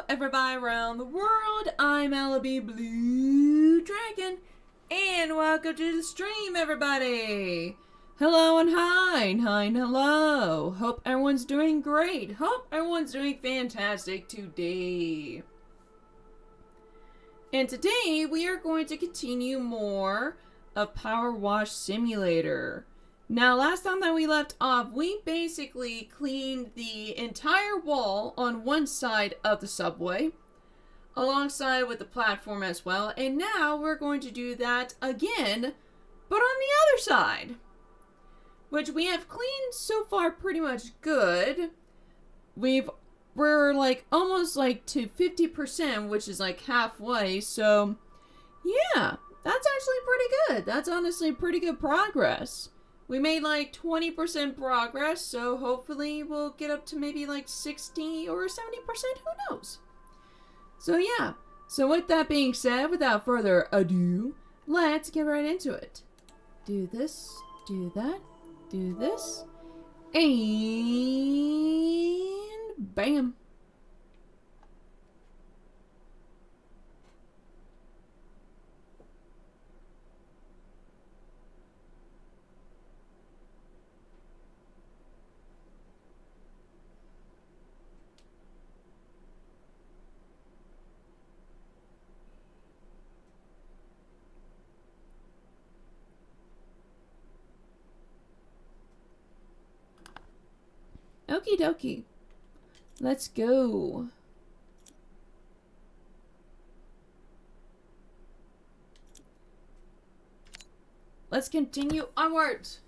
Everybody around the world, I'm LLBlueDragon, and welcome to the stream, everybody! Hello and hi, and hello! Hope everyone's doing great! Hope everyone's doing fantastic today! And today, we are going to continue more of PowerWash Simulator. Now, last time that we left off, we basically cleaned the entire wall on one side of the subway, alongside with the platform as well, and now we're going to do that again, but on the other side, which we have cleaned so far pretty much good. We're like almost like to 50%, which is like halfway, so yeah, that's actually pretty good. That's honestly pretty good progress. We made like 20% progress, so hopefully we'll get up to maybe like 60 or 70%, who knows? So yeah, so with that being said, without further ado, let's get right into it. Do this, do that, do this, and bam. Okie dokie. Let's go. Let's continue onwards.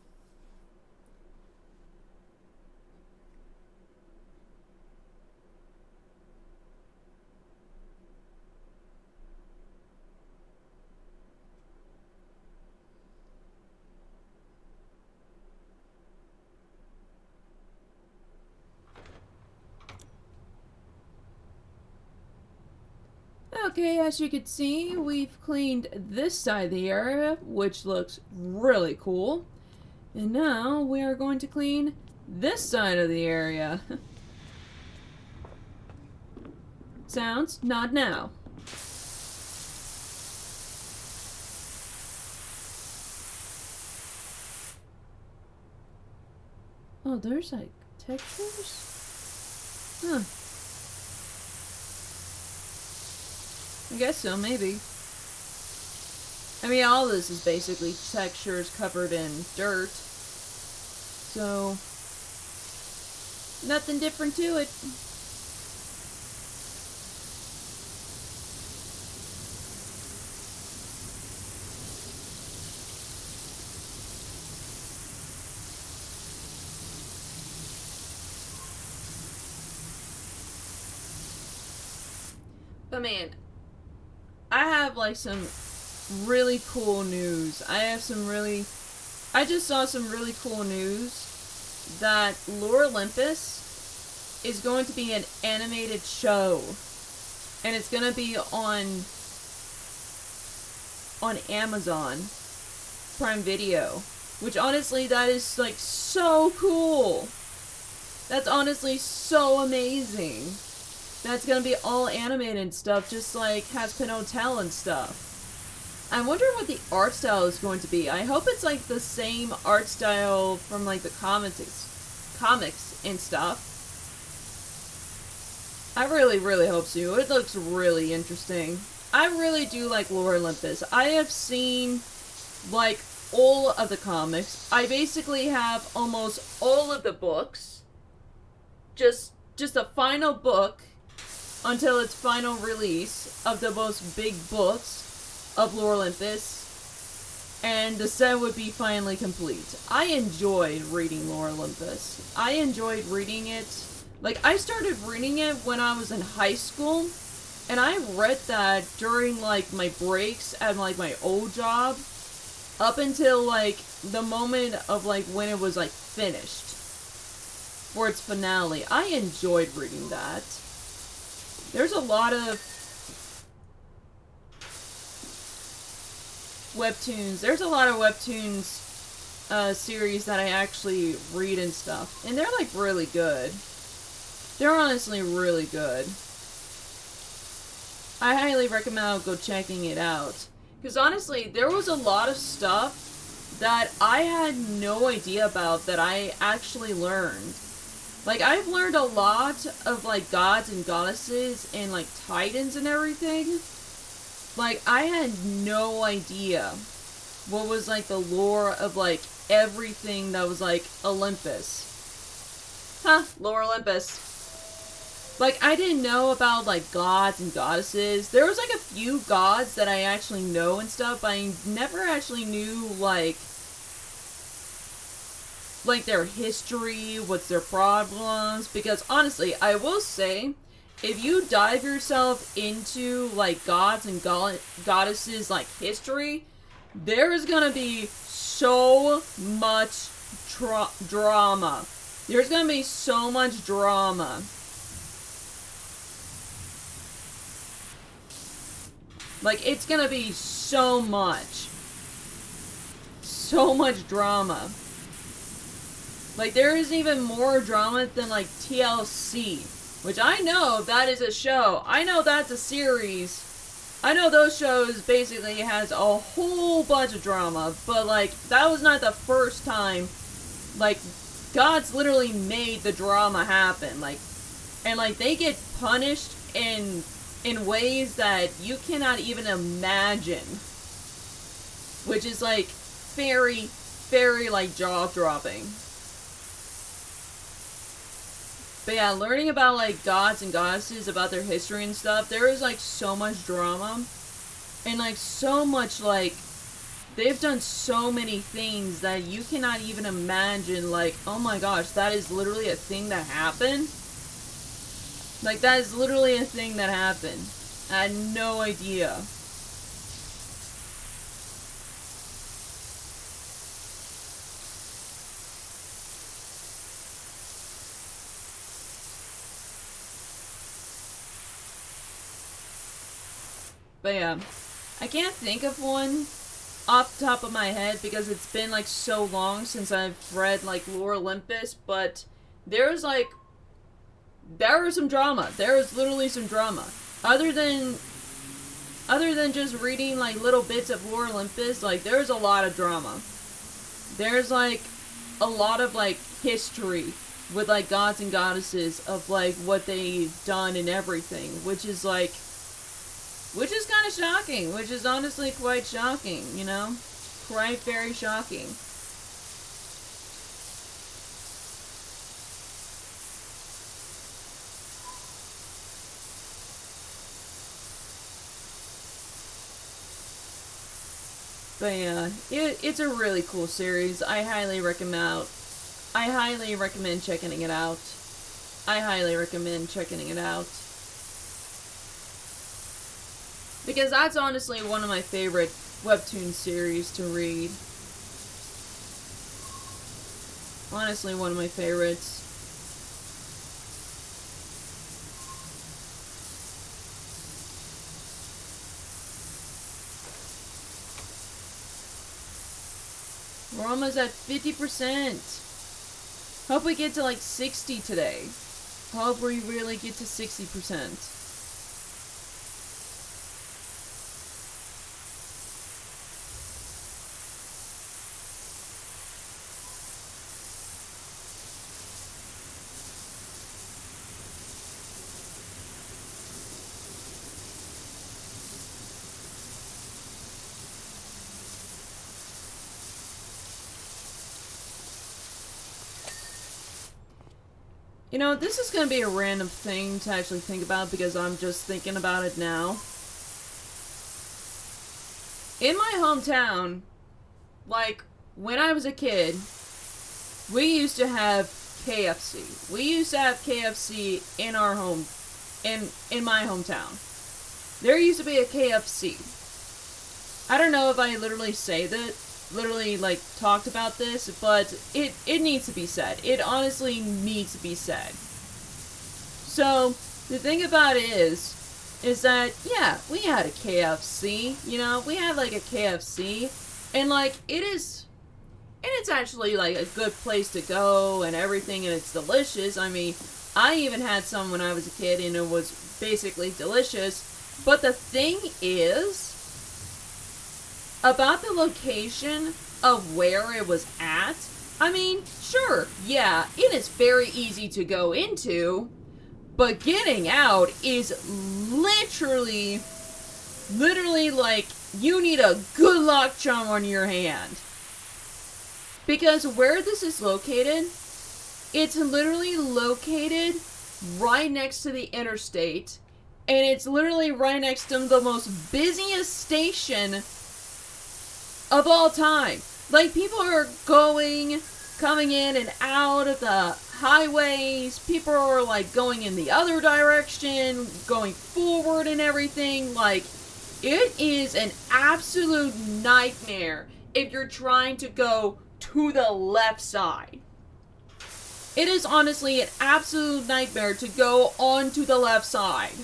Okay, as you can see, we've cleaned this side of the area, which looks really cool. And now we are going to clean this side of the area. Sounds? Not now. Oh, there's like textures? Huh. I guess so, maybe. I mean, all this is basically textures covered in dirt. So, nothing different to it. But man, I have like some really cool news. I just saw some really cool news that Lore Olympus is going to be an animated show. And it's going to be on Amazon Prime Video. Which honestly, that is like so cool. That's honestly so amazing. That's gonna be all animated and stuff, just like Hazbin Hotel and stuff. I'm wondering what the art style is going to be. I hope it's like the same art style from like the comics and stuff. I really, really hope so. It looks really interesting. I really do like Lore Olympus. I have seen like all of the comics. I basically have almost all of the books. Just a final book until its final release of the most big books of Lore Olympus, and the set would be finally complete. I enjoyed reading Lore Olympus. I enjoyed reading it. Like, I started reading it when I was in high school, and I read that during, like, my breaks at, like, my old job, up until, like, the moment of, like, when it was, like, finished. For its finale. I enjoyed reading that. There's a lot of webtoons. There's a lot of webtoons series that I actually read and stuff. And they're like really good. They're honestly really good. I highly recommend go checking it out. Because honestly, there was a lot of stuff that I had no idea about that I actually learned. Like, I've learned a lot of, like, gods and goddesses and, like, titans and everything. Like, I had no idea what was, like, the lore of, like, everything that was, like, Olympus. Huh, Lore Olympus. Like, I didn't know about, like, gods and goddesses. There was, like, a few gods that I actually know and stuff, but I never actually knew, like their history, what's their problems, because honestly, I will say, if you dive yourself into, like, gods and goddesses, like, history, there is gonna be so much drama. There's gonna be so much drama. Like, it's gonna be so much. So much drama. Like, there is even more drama than, like, TLC. Which I know that is a show. I know that's a series. I know those shows basically has a whole bunch of drama. But, like, that was not the first time. Like, gods literally made the drama happen. Like, and, like, they get punished in ways that you cannot even imagine. Which is, like, very, very, like, jaw-dropping. But yeah, learning about, like, gods and goddesses, about their history and stuff, there is, like, so much drama. And, like, so much, like, they've done so many things that you cannot even imagine, like, oh my gosh, that is literally a thing that happened? Like, that is literally a thing that happened. I had no idea. But yeah, I can't think of one off the top of my head because it's been like so long since I've read like Lore Olympus, but there was some drama. There was literally some drama. Other than just reading like little bits of Lore Olympus, like there's a lot of drama. There's like a lot of like history with like gods and goddesses of like what they've done and everything, which is like Which is kind of shocking, which is honestly quite shocking, you know? Quite very shocking. But yeah, it's a really cool series. I highly recommend checking it out. I highly recommend checking it out. Because that's honestly one of my favorite webtoon series to read. Honestly, one of my favorites. We're almost at 50%. Hope we get to like 60 today. Hope we really get to 60%. You know, this is going to be a random thing to actually think about because I'm just thinking about it now. In my hometown, like, when I was a kid, we used to have KFC. We used to have KFC in our home, in my hometown. There used to be a KFC. I don't know if I literally like talked about this, but it needs to be said. It honestly needs to be said. So the thing about it is that yeah, we had a KFC, you know, we had like a KFC, and like it's actually like a good place to go and everything, and it's delicious. I mean, I even had some when I was a kid and it was basically delicious. But the thing is about the location of where it was at. I mean, sure, yeah, it is very easy to go into, but getting out is literally like you need a good luck charm on your hand. Because where this is located, it's literally located right next to the interstate, and it's literally right next to the most busiest station of all time. Like, people are coming in and out of the highways. People are like going in the other direction, going forward and everything. Like, it is an absolute nightmare if you're trying to go to the left side. It is honestly an absolute nightmare to go onto the left side,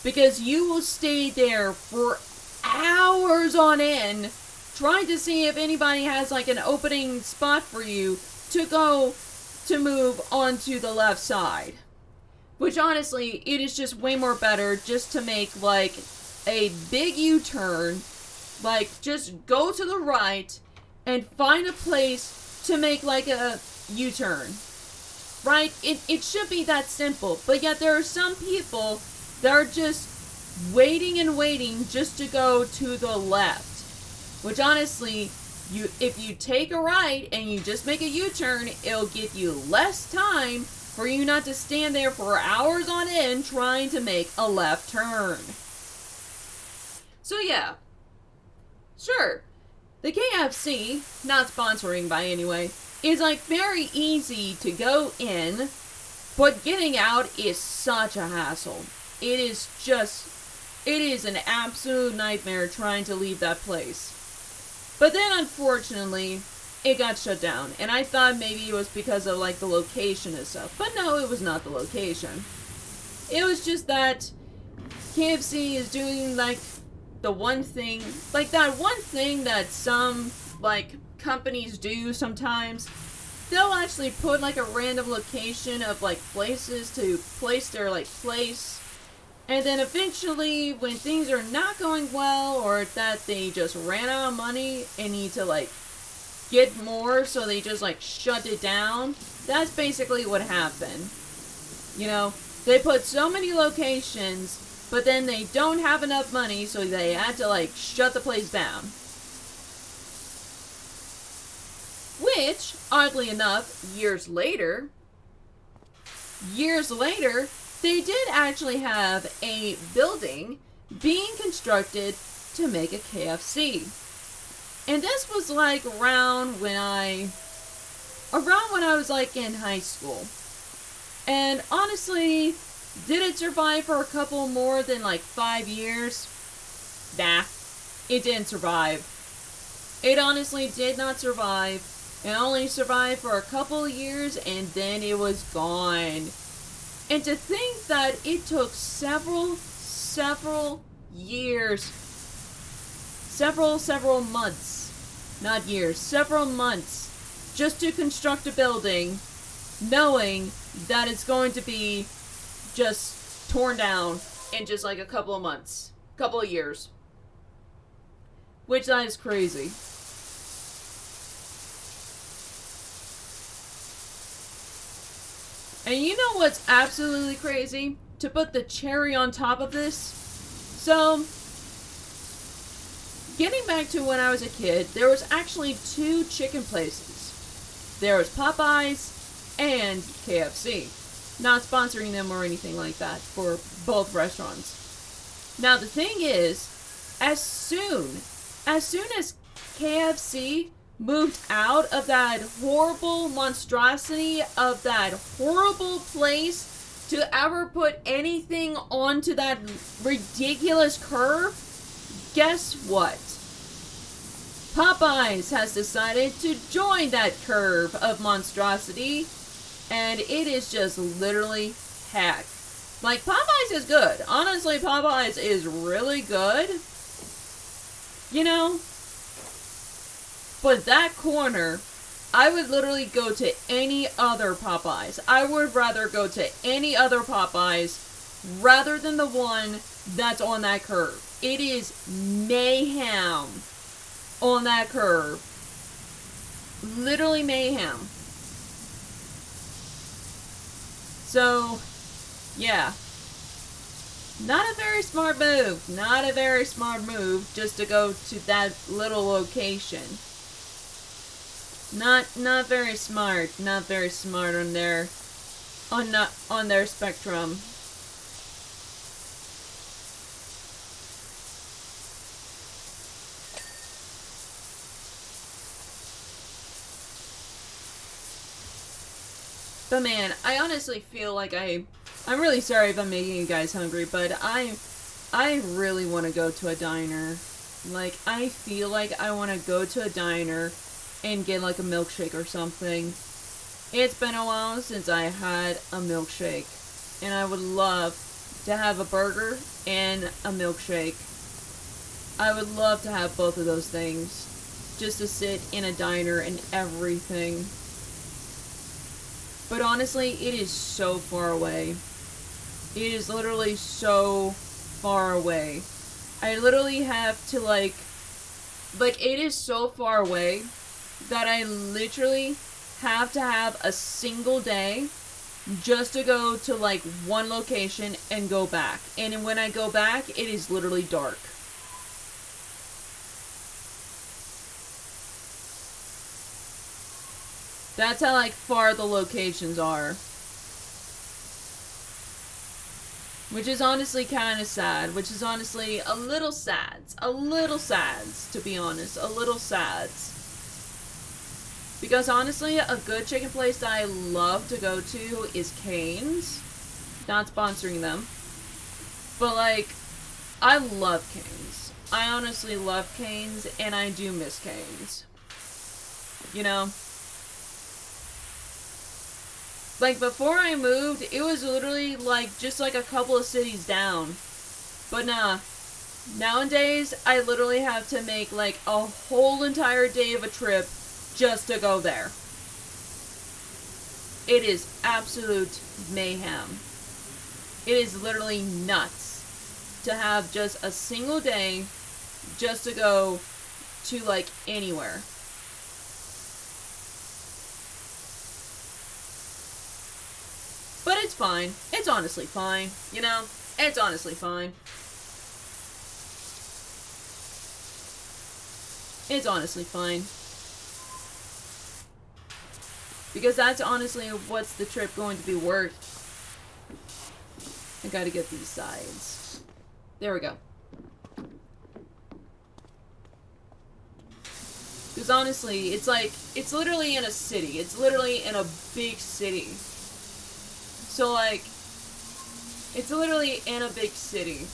because you will stay there for hours on end trying to see if anybody has like an opening spot for you to move onto the left side. Which honestly, it is just way more better just to make like a big U-turn, like just go to the right and find a place to make like a U-turn. Right? It should be that simple, but yet there are some people that are just waiting and waiting just to go to the left. Which honestly, if you take a right and you just make a U-turn, it'll give you less time for you not to stand there for hours on end trying to make a left turn. So yeah, sure, the KFC, not sponsoring by anyway, is like very easy to go in, but getting out is such a hassle. It is an absolute nightmare trying to leave that place. But then, unfortunately, it got shut down. And I thought maybe it was because of, like, the location and stuff. But no, it was not the location. It was just that KFC is doing, like, the one thing, like, that one thing that some, like, companies do sometimes. They'll actually put, like, a random location of, like, places to place their, like, place. And then eventually, when things are not going well, or that they just ran out of money and need to, like, get more, so they just, like, shut it down. That's basically what happened. You know, they put so many locations, but then they don't have enough money, so they had to like shut the place down. Which, oddly enough, years later, they did actually have a building being constructed to make a KFC. And this was like around when I was like in high school. And honestly, did it survive for a couple more than like 5 years? Nah, it didn't survive. It honestly did not survive. It only survived for a couple of years and then it was gone. And to think that it took several years, several months, not years, several months, just to construct a building, knowing that it's going to be just torn down in just like a couple of months, couple of years. Which that is crazy. And you know what's absolutely crazy? To put the cherry on top of this. So, getting back to when I was a kid, there was actually 2 chicken places. There was Popeyes and KFC. Not sponsoring them or anything like that for both restaurants. Now the thing is, as soon as KFC moved out of that horrible monstrosity of that horrible place to ever put anything onto that ridiculous curve, guess what? Popeyes has decided to join that curve of monstrosity, and it is just literally heck. Like, Popeyes is good. Honestly, Popeyes is really good. You know? But that corner, I would literally go to any other Popeyes. I would rather go to any other Popeyes rather than the one that's on that curve. It is mayhem on that curve. Literally mayhem. So, yeah. Not a very smart move. Not a very smart move just to go to that little location. Not very smart. Not very smart on their spectrum. But man, I honestly feel like I'm really sorry if I'm making you guys hungry, but I really want to go to a diner. Like, I feel like I want to go to a diner and get like a milkshake or something. It's been a while since I had a milkshake, and I would love to have a burger and a milkshake. I would love to have both of those things, just to sit in a diner and everything. But honestly, it is so far away. It is literally so far away. I literally have to like it is so far away that I literally have to have a single day just to go to like one location and go back. And when I go back, it is literally dark. That's how like far the locations are. Which is honestly kind of sad. Which is honestly a little sad. A little sad, to be honest. A little sad. Because honestly, a good chicken place that I love to go to is Cane's. Not sponsoring them. But like, I love Cane's. I honestly love Cane's, and I do miss Cane's. You know? Like, before I moved, it was literally, like, just, like, a couple of cities down. But nah. Nowadays, I literally have to make, like, a whole entire day of a trip just to go there. It is absolute mayhem. It is literally nuts to have just a single day just to go to, like, anywhere. But it's fine. It's honestly fine, you know? It's honestly fine. It's honestly fine. Because that's honestly what's the trip going to be worth. I gotta get these sides. There we go. Because honestly, it's like, it's literally in a city. It's literally in a big city. So like, it's literally in a big city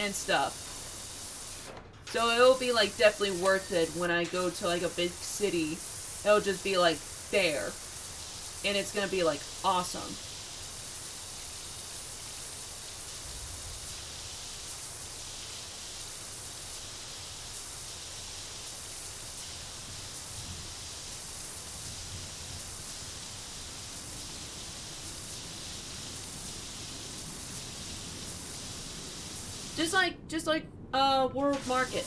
and stuff. So it'll be like definitely worth it when I go to like a big city. It'll just be like there. And it's gonna be like awesome. Just like World Market.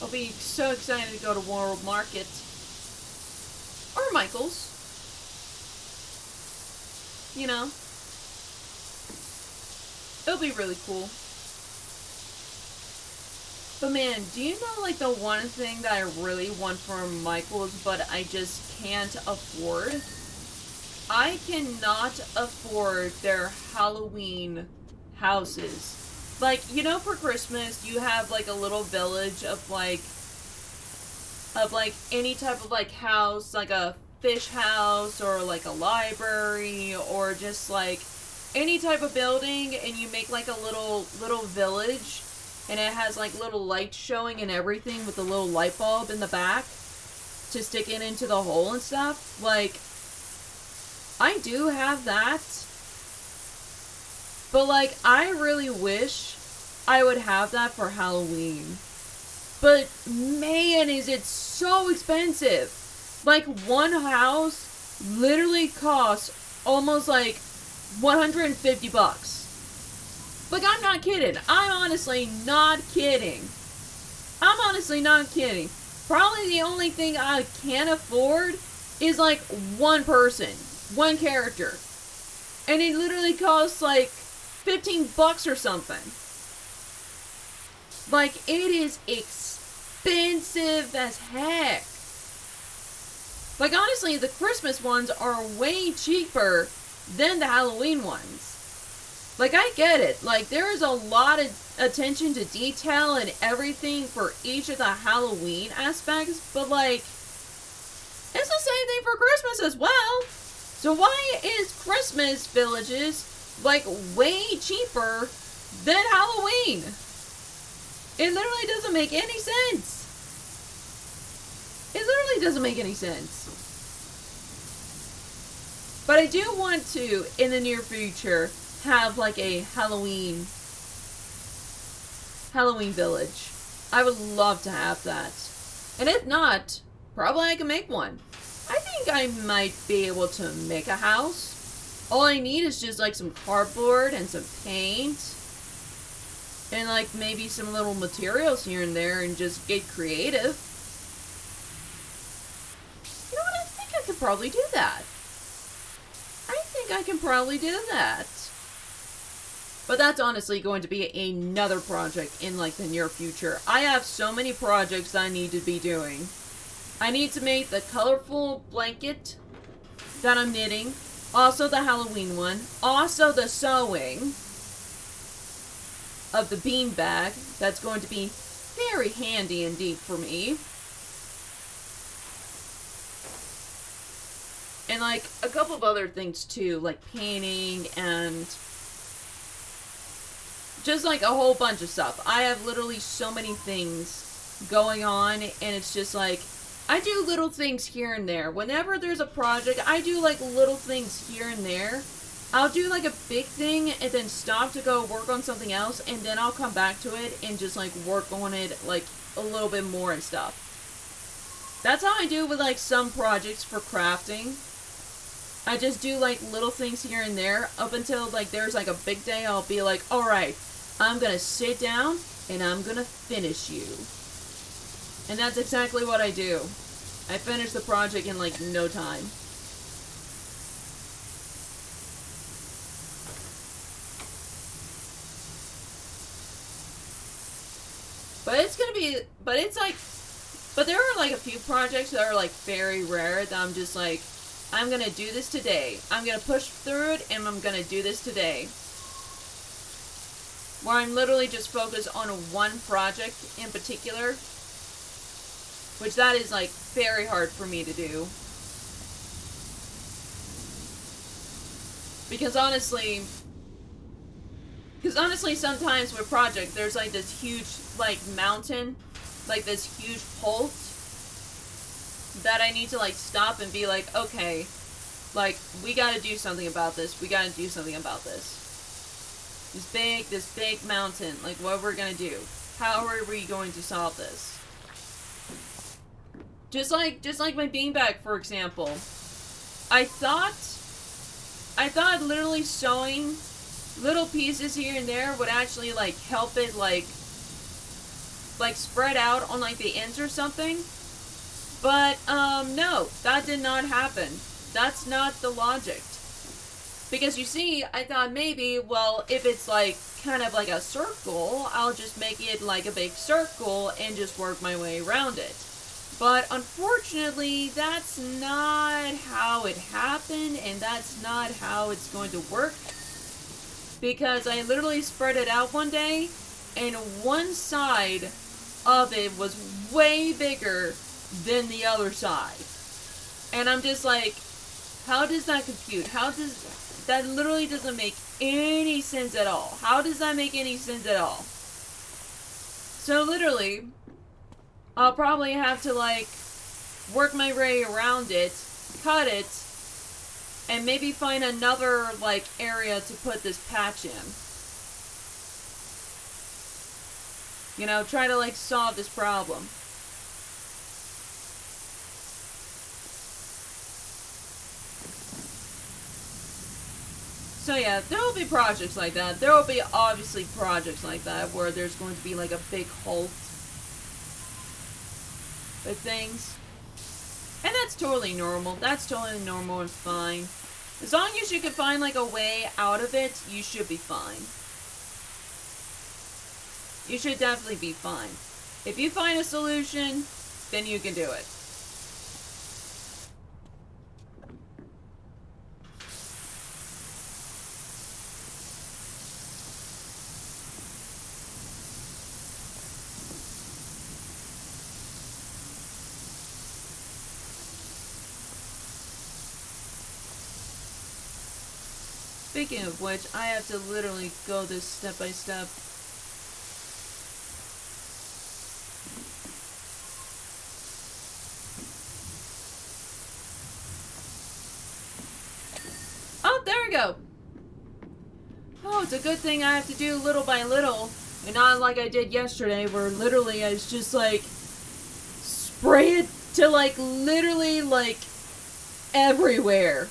I'll be so excited to go to World Market. Or Michael's. You know. It'll be really cool. But man, do you know like the one thing that I really want from Michael's but I just can't afford? I cannot afford their Halloween houses. Like, you know, for Christmas, you have, like, a little village of, like, any type of, like, house, like a fish house, or, like, a library, or just, like, any type of building, and you make, like, a little village, and it has, like, little lights showing and everything with a little light bulb in the back to stick it into the hole and stuff. Like, I do have that. But, like, I really wish I would have that for Halloween. But, man, is it so expensive. Like, one house literally costs almost, like, 150 bucks. Like, I'm not kidding. I'm honestly not kidding. I'm honestly not kidding. Probably the only thing I can afford is, like, one person. One character. And it literally costs, like, 15 bucks or something. Like, it is expensive as heck. Like, honestly, the Christmas ones are way cheaper than the Halloween ones. Like, I get it. Like, there is a lot of attention to detail and everything for each of the Halloween aspects, but, like, it's the same thing for Christmas as well. So why is Christmas villages like way cheaper than Halloween? It literally doesn't make any sense. It literally doesn't make any sense. But I do want to, in the near future, have like a Halloween village. I would love to have that. And if not, probably I can make one. I think I might be able to make a house. All I need is just like some cardboard and some paint. And like maybe some little materials here and there and just get creative. You know what? I think I could probably do that. I think I can probably do that. But that's honestly going to be another project in like the near future. I have so many projects I need to be doing. I need to make the colorful blanket that I'm knitting. Also the Halloween one. Also the sewing of the beanbag. That's going to be very handy indeed for me. And like a couple of other things too. Like painting and just like a whole bunch of stuff. I have literally so many things going on. And it's just like, I do little things here and there. Whenever there's a project, I do like little things here and there. I'll do like a big thing and then stop to go work on something else, and then I'll come back to it and just like work on it like a little bit more and stuff. That's how I do with like some projects for crafting. I just do like little things here and there up until like there's like a big day. I'll be like, alright, I'm gonna sit down and I'm gonna finish you. And that's exactly what I do. I finish the project in like no time. But it's gonna be, but it's like, but there are like a few projects that are like very rare that I'm just like, I'm gonna do this today. I'm gonna push through it and I'm gonna do this today. Where I'm literally just focused on one project in particular. Which that is like very hard for me to do. Because honestly sometimes with projects there's like this huge like mountain, like this huge halt that I need to like stop and be like, okay, like we gotta do something about this. We gotta do something about this. This big mountain, like what we're gonna do. How are we going to solve this? Just like my beanbag, for example. I thought literally sewing little pieces here and there would actually like help it like spread out on like the ends or something. But no, that did not happen. That's not the logic. Because you see, I thought maybe, well, if it's like kind of like a circle, I'll just make it like a big circle and just work my way around it. But unfortunately, that's not how it happened, and that's not how it's going to work. Because I literally spread it out one day, and one side of it was way bigger than the other side. And I'm just like, how does that compute? That literally doesn't make any sense at all. How does that make any sense at all? So literally, I'll probably have to like work my way around it, cut it, and maybe find another like area to put this patch in. You know, try to like solve this problem. So yeah, there will be projects like that. There will be obviously projects like that where there's going to be like a big halt with things. And that's totally normal. That's totally normal and fine. As long as you can find like a way out of it, you should be fine. You should definitely be fine. If you find a solution, then you can do it. Speaking of which, I have to literally go this step by step. Oh, there we go. Oh, it's a good thing I have to do little by little, and not like I did yesterday, where literally I was just like, spray it to like, literally like, everywhere.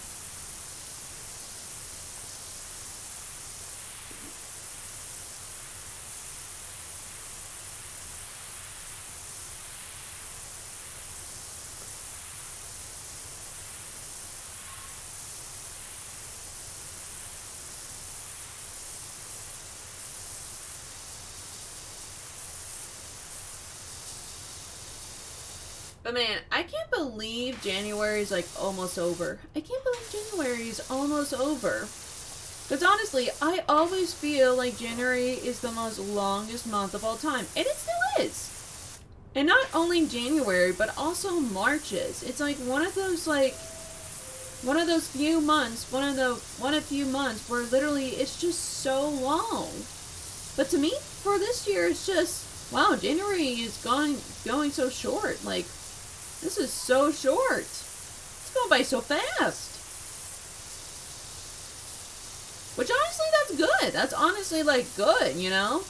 But man, I can't believe January's like almost over. I can't believe January's almost over. Because honestly, I always feel like January is the most longest month of all time. And it still is. And not only January, but also March is. It's like one of those few months, one of few months where literally it's just so long. But to me, for this year, it's just, wow, January is going so short. Like, this is so short. It's going by so fast. Which honestly, that's good. That's honestly like good, you know?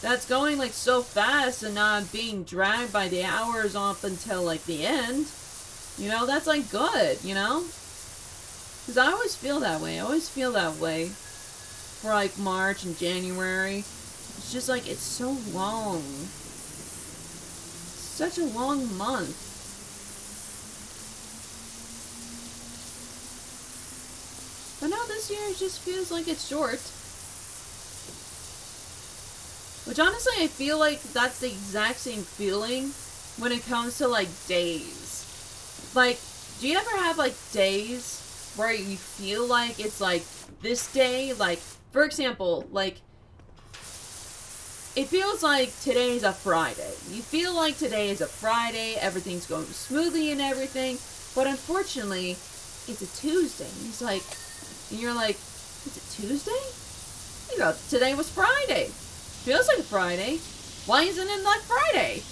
That's going like so fast and not being dragged by the hours up until like the end. You know, that's like good, you know? Because I always feel that way. I always feel that way for like March and January. It's just like, it's so long. Such a long month. But no, this year it just feels like it's short. Which honestly, I feel like that's the exact same feeling when it comes to like days. Like, do you ever have like days where you feel like it's like this day? Like, for example, like, it feels like today's a Friday. You feel like today is a Friday, everything's going smoothly and everything, but unfortunately, it's a Tuesday. And you're like, it's a Tuesday? You know, today was Friday. Feels like a Friday. Why isn't it like Friday?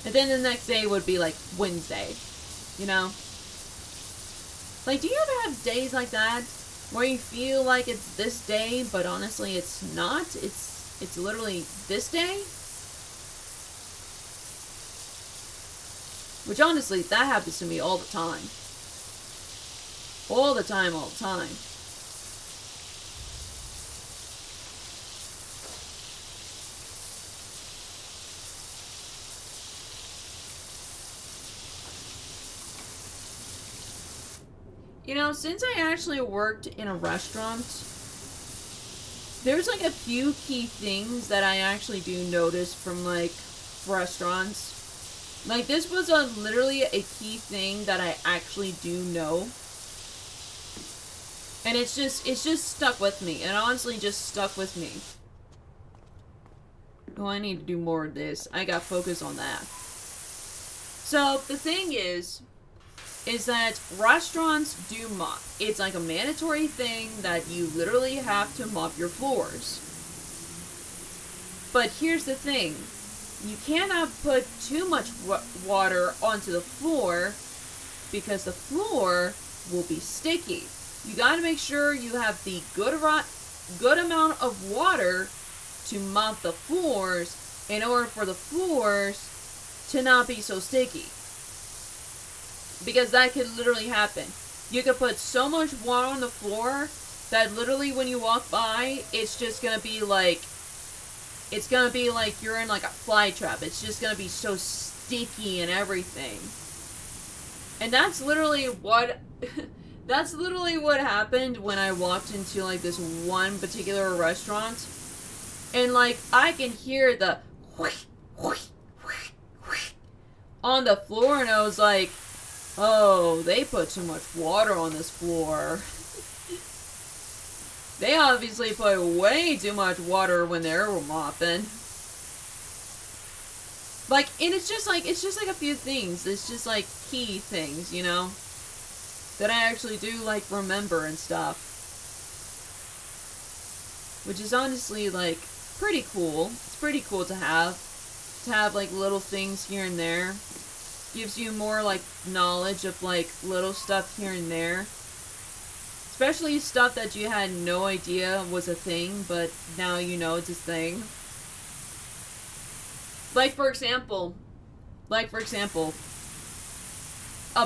And then the next day would be like Wednesday, you know? Like, do you ever have days like that? Where you feel like it's this day, but honestly it's not. It's literally this day. Which honestly, that happens to me all the time. All the time, all the time. You know, since I actually worked in a restaurant, there's like a few key things that I actually do notice from like restaurants. Like, this was literally a key thing that I actually do know. And it's just stuck with me. It honestly just stuck with me. Oh, I need to do more of this. I got focus on that. So, the thing is that restaurants do mop. It's like a mandatory thing that you literally have to mop your floors. But here's the thing. You cannot put too much water onto the floor because the floor will be sticky. You gotta make sure you have the good amount of water to mop the floors in order for the floors to not be so sticky. Because that could literally happen. You could put so much water on the floor that literally when you walk by, it's just gonna be like you're in like a fly trap. It's just gonna be so sticky and everything. And that's literally what happened when I walked into like this one particular restaurant. And like I can hear the on the floor, and I was like, oh, they put too much water on this floor. They obviously put way too much water when they were mopping. Like, and it's just like a few things. It's just like key things, you know, that I actually do like remember and stuff. Which is honestly like pretty cool. It's pretty cool to have like little things here and there. Gives you more like knowledge of like little stuff here and there. Especially stuff that you had no idea was a thing, but now you know it's a thing. Like for example, a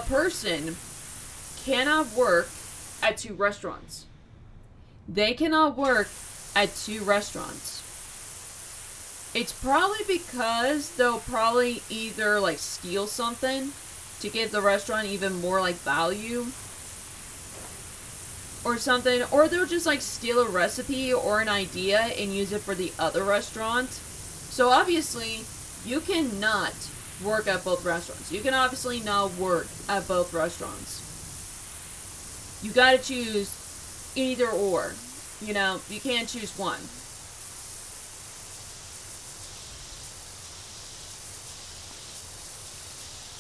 person cannot work at two restaurants. They cannot work at two restaurants. It's probably because they'll probably either like steal something to give the restaurant even more like value or something, or they'll just like steal a recipe or an idea and use it for the other restaurant. So obviously you cannot work at both restaurants. You can obviously not work at both restaurants. You gotta choose either or. You know, you can't choose one.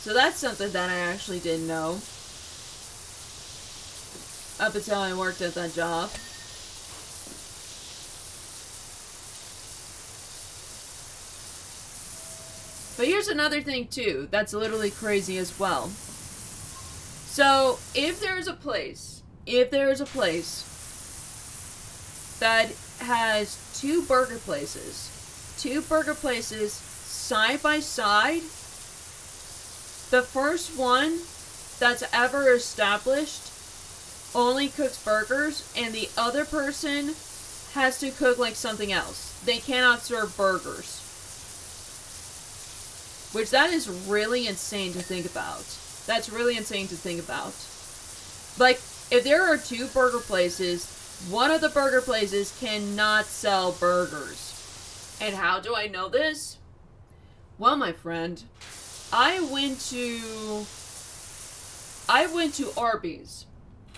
So that's something that I actually didn't know. Up until I worked at that job. But here's another thing too, that's literally crazy as well. So, if there's a place that has two burger places side by side, the first one that's ever established only cooks burgers, and the other person has to cook like something else. They cannot serve burgers. Which that is really insane to think about. That's really insane to think about. Like, if there are two burger places one of the burger places cannot sell burgers. And how do I know this? Well, my friend, I went to Arby's.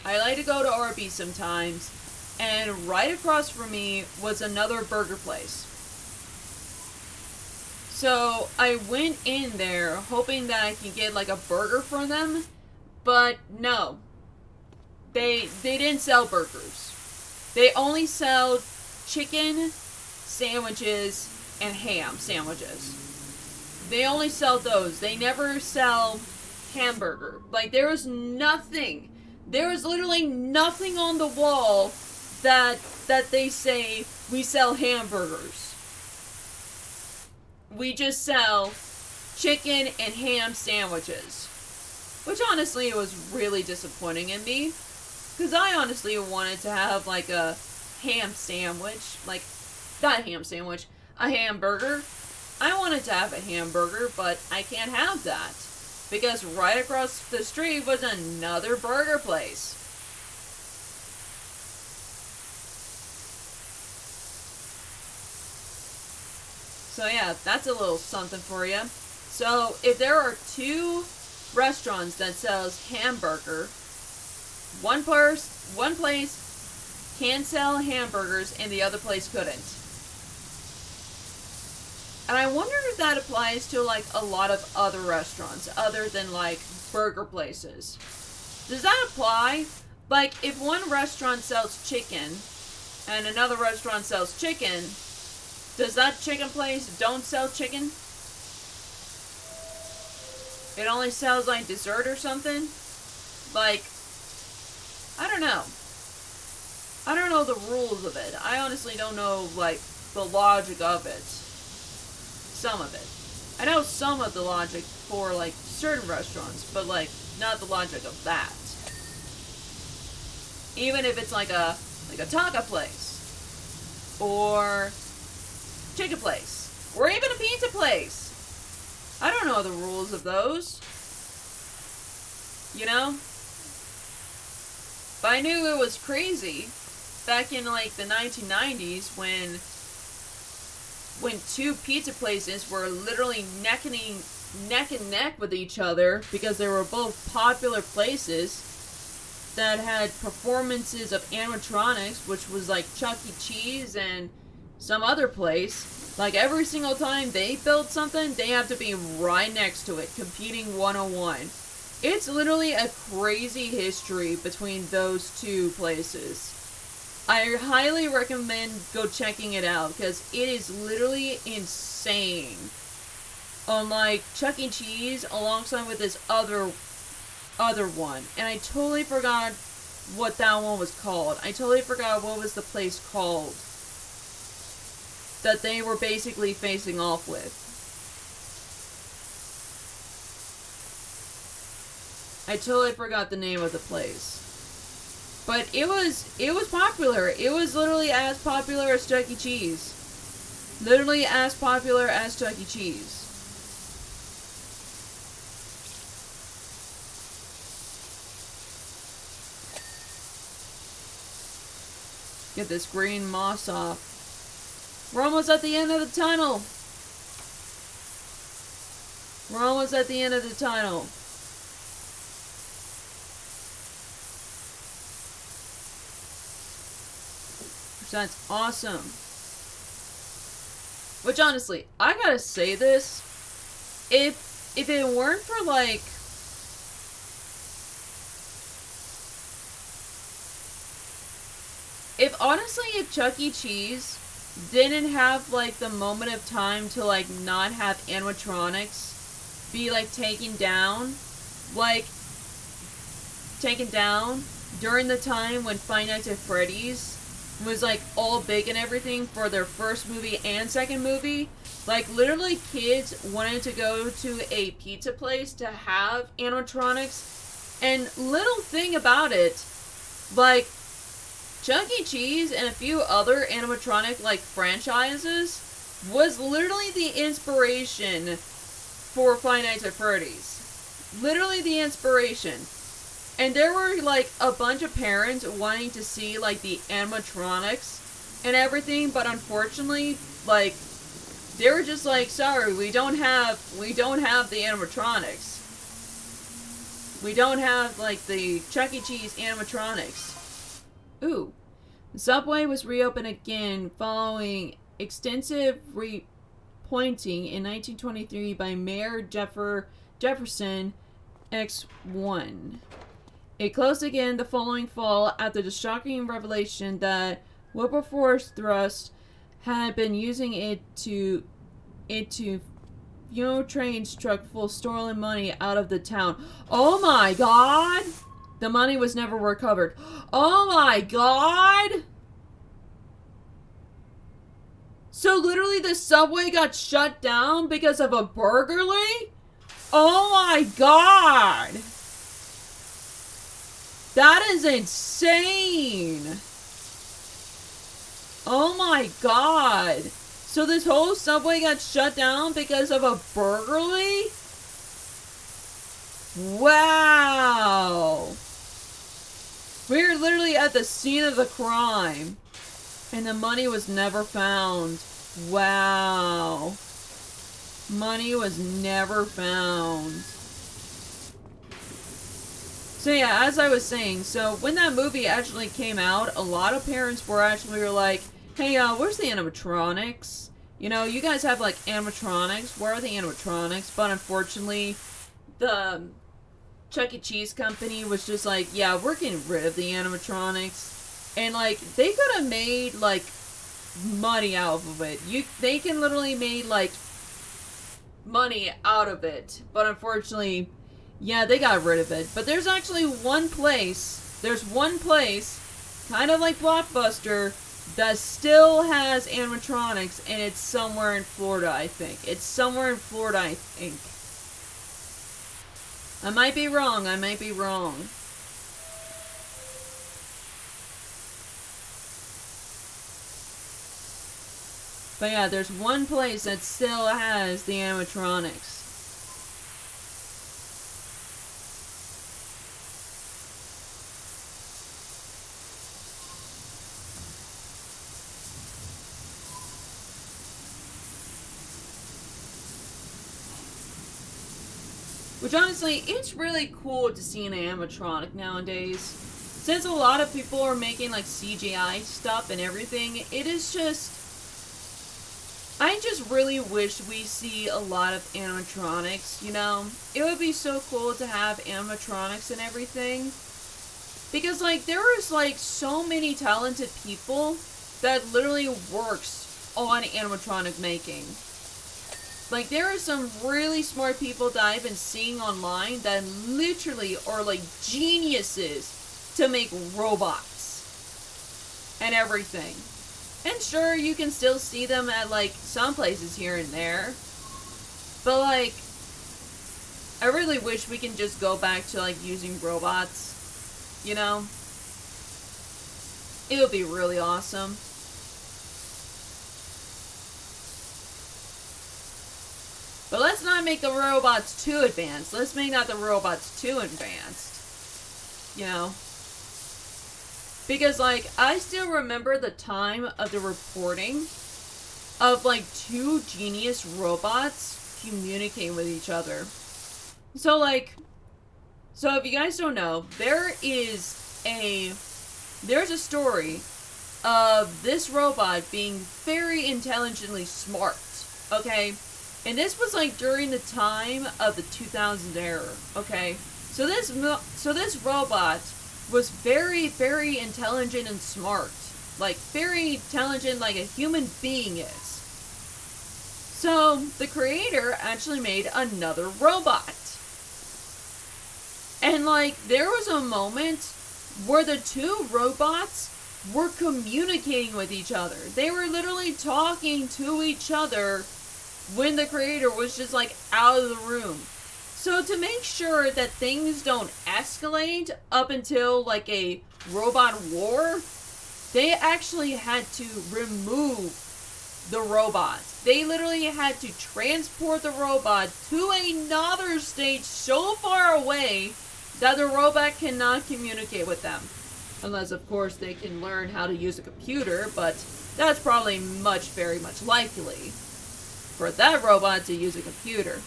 I like to go to Arby's sometimes, and right across from me was another burger place. So I went in there hoping that I could get like a burger from them, but no. They didn't sell burgers. They only sell chicken sandwiches and ham sandwiches. They only sell those. They never sell hamburger. Like, there was nothing. There was literally nothing on the wall that they say we sell hamburgers. We just sell chicken and ham sandwiches. Which honestly was really disappointing in me. Because I honestly wanted to have like a ham sandwich. Like, not a ham sandwich. A hamburger. I wanted to have a hamburger, but I can't have that. Because right across the street was another burger place. So yeah, that's a little something for you. So if there are two restaurants that sells hamburger, one place can sell hamburgers and the other place couldn't. And I wonder if that applies to like a lot of other restaurants other than like burger places. Does that apply? Like, if one restaurant sells chicken and another restaurant sells chicken, does that chicken place don't sell chicken? It only sells like dessert or something? Like, I don't know. I don't know the rules of it. I honestly don't know like the logic of it. Some of it. I know some of the logic for like certain restaurants, but like not the logic of that. Even if it's like a taco place, or chicken place, or even a pizza place. I don't know the rules of those. You know? But I knew it was crazy back in like the 1990s when two pizza places were literally neck and neck with each other because they were both popular places that had performances of animatronics, which was like Chuck E. Cheese and some other place. Like, every single time they build something, they have to be right next to it, competing one-on-one. It's literally a crazy history between those two places. I highly recommend go checking it out, because it is literally insane. On like Chuck E. Cheese, alongside with this other one. And I totally forgot what that one was called. I totally forgot what was the place called that they were basically facing off with. I totally forgot the name of the place. But it was popular. It was literally as popular as Chuck E. Cheese. Literally as popular as Chuck E. Cheese. Get this green moss off. We're almost at the end of the tunnel. We're almost at the end of the tunnel. That's awesome. Which honestly, I gotta say this. If it weren't for like if Chuck E. Cheese didn't have like the moment of time to like not have animatronics be like taken down during the time when Five Nights at Freddy's was like all big and everything for their first movie and second movie, like literally kids wanted to go to a pizza place to have animatronics. And little thing about it, like Chuck E. Cheese and a few other animatronic like franchises was literally the inspiration for Five Nights at Freddy's. Literally the inspiration. And there were like a bunch of parents wanting to see like the animatronics and everything, but unfortunately, like, they were just like, sorry, we don't have the animatronics. We don't have like the Chuck E. Cheese animatronics. Ooh. The subway was reopened again following extensive repointing in 1923 by Mayor Jefferson X1. It closed again the following fall after the shocking revelation that Wilberforce Thrust had been using it to trains truck full of stolen money out of the town. Oh my god! The money was never recovered. Oh my god! So literally the subway got shut down because of a burglary? Oh my god! That is insane! Oh my god! So this whole subway got shut down because of a burglary? Wow! We're literally at the scene of the crime. And the money was never found. Wow. Money was never found. So yeah, as I was saying, so when that movie actually came out, a lot of parents were actually like, hey, where's the animatronics? You know, you guys have like animatronics. Where are the animatronics? But unfortunately, the Chuck E. Cheese company was just like, yeah, we're getting rid of the animatronics. And like, they could have made like money out of it. They can literally made like money out of it. But unfortunately, yeah, they got rid of it. But there's actually one place, kind of like Blockbuster, that still has animatronics, and it's somewhere in Florida, I think. I might be wrong. But yeah, there's one place that still has the animatronics. Which honestly, it's really cool to see an animatronic nowadays. Since a lot of people are making like CGI stuff and everything, it is just... I just really wish we see a lot of animatronics, you know? It would be so cool to have animatronics and everything. Because like, there is like so many talented people that literally works on animatronic making. Like, there are some really smart people that I've been seeing online that literally are like geniuses to make robots and everything. And sure, you can still see them at like some places here and there. But like, I really wish we can just go back to like using robots, you know? It would be really awesome. But let's not make the robots too advanced. Let's make not the robots too advanced. You know? Because, like, I still remember the time of the reporting of, like, two genius robots communicating with each other. So, like, so if you guys don't know, there's a story of this robot being very intelligently smart, okay? And this was like during the time of the 2000 era, okay? So this robot was very, very intelligent and smart. Like, very intelligent like a human being is. So, the creator actually made another robot. And like, there was a moment where the two robots were communicating with each other. They were literally talking to each other when the creator was just like out of the room. So to make sure that things don't escalate up until like a robot war, they actually had to remove the robot. They literally had to transport the robot to another stage so far away that the robot cannot communicate with them. Unless, of course, they can learn how to use a computer, but that's probably very much likely for that robot to use a computer.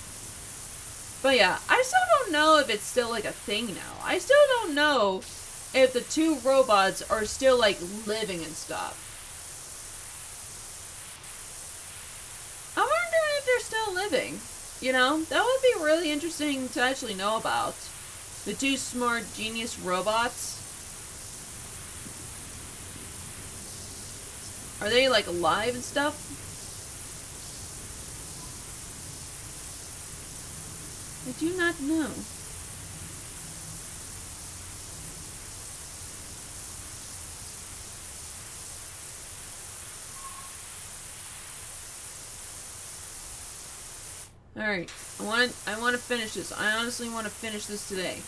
But yeah, I still don't know if it's still like a thing now. I still don't know if the two robots are still like living and stuff. I'm wondering if they're still living. You know, that would be really interesting to actually know about. The two smart genius robots. Are they like alive and stuff? I do not know. Alright, I want to finish this. I honestly want to finish this today.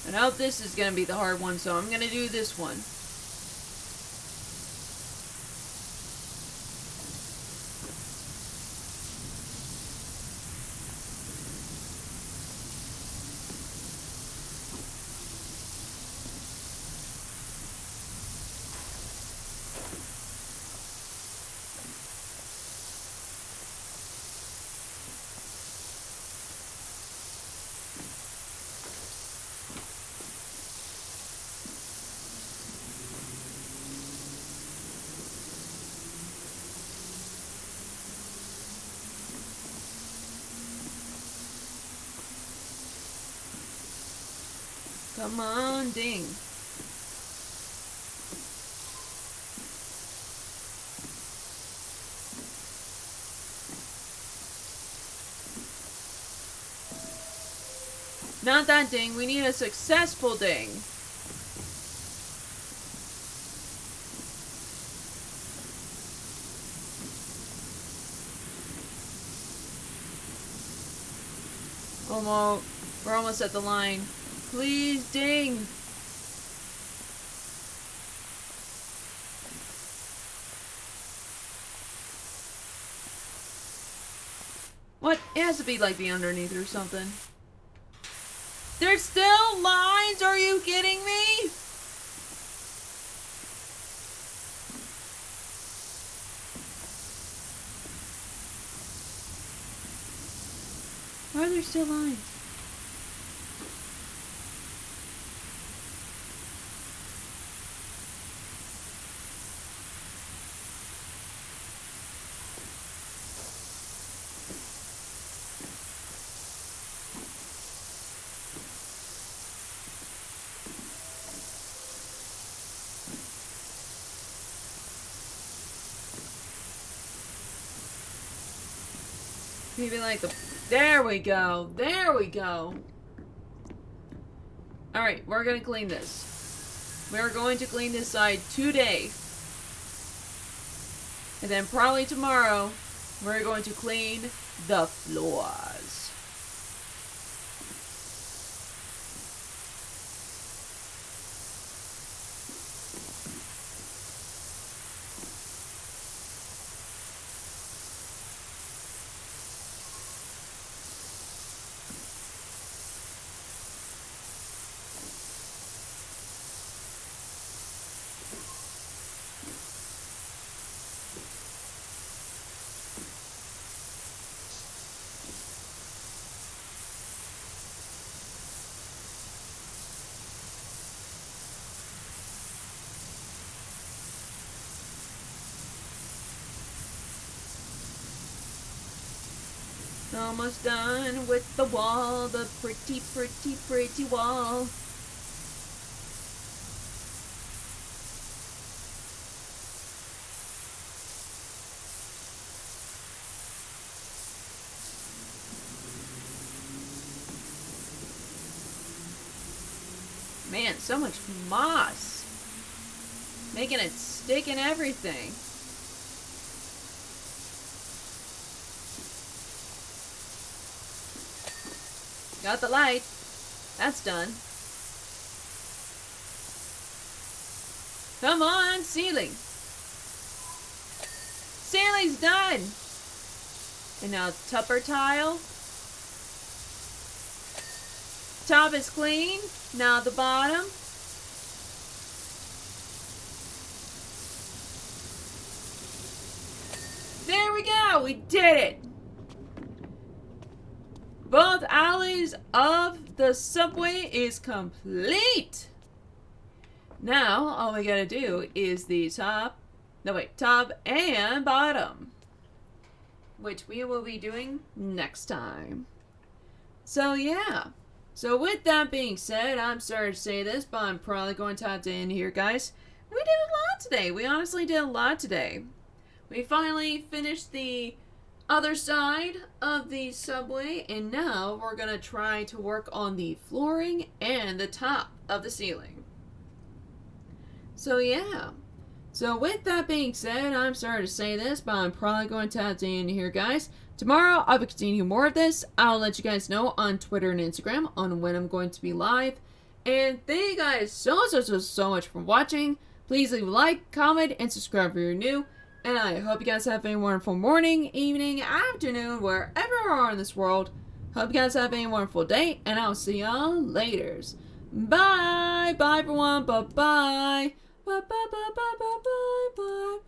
I know this is going to be the hard one, so I'm going to do this one. Come on, ding. Not that ding, we need a successful ding. We're almost at the line. Please ding. What? It has to be like the underneath or something. There's still lines? Are you kidding me? Why are there still lines? Maybe like the... There we go. There we go. Alright, we're going to clean this. We're going to clean this side today. And then probably tomorrow, we're going to clean the floors. Almost done with the wall, the pretty, pretty, pretty wall. Man, so much moss. Making it stick and everything. Got the light. That's done. Come on, ceiling. Ceiling's done. And now tupper tile. Top is clean. Now the bottom. There we go. We did it. Both alleys of the subway is complete. Now all we gotta do is the top and bottom, which we will be doing next time. So yeah. So with that being said, I'm sorry to say this, but I'm probably going to have to end here, guys. We did a lot today. We honestly did a lot today. We finally finished the other side of the subway, and now we're going to try to work on the flooring and the top of the ceiling. So yeah. So with that being said, I'm sorry to say this, but I'm probably going to have to end here, guys. Tomorrow, I will continue more of this. I'll let you guys know on Twitter and Instagram on when I'm going to be live. And thank you guys so much for watching. Please leave a like, comment, and subscribe if you're new. And I hope you guys have a wonderful morning, evening, afternoon, wherever you are in this world. Hope you guys have a wonderful day, and I'll see y'all later. Bye! Bye, everyone. Bye-bye. Bye-bye-bye-bye-bye-bye-bye.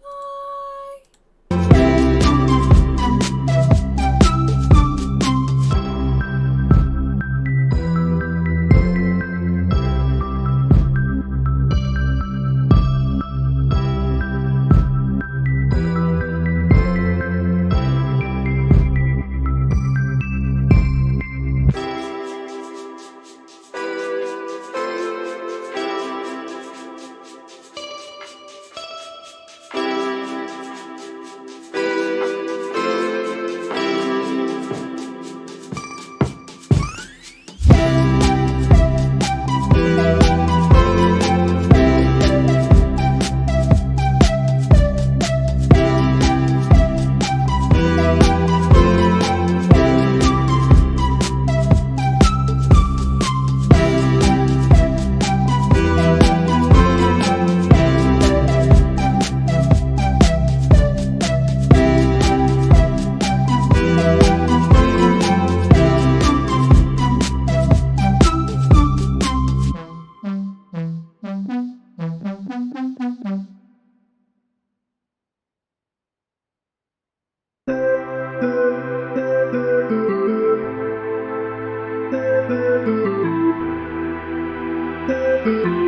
Thank you.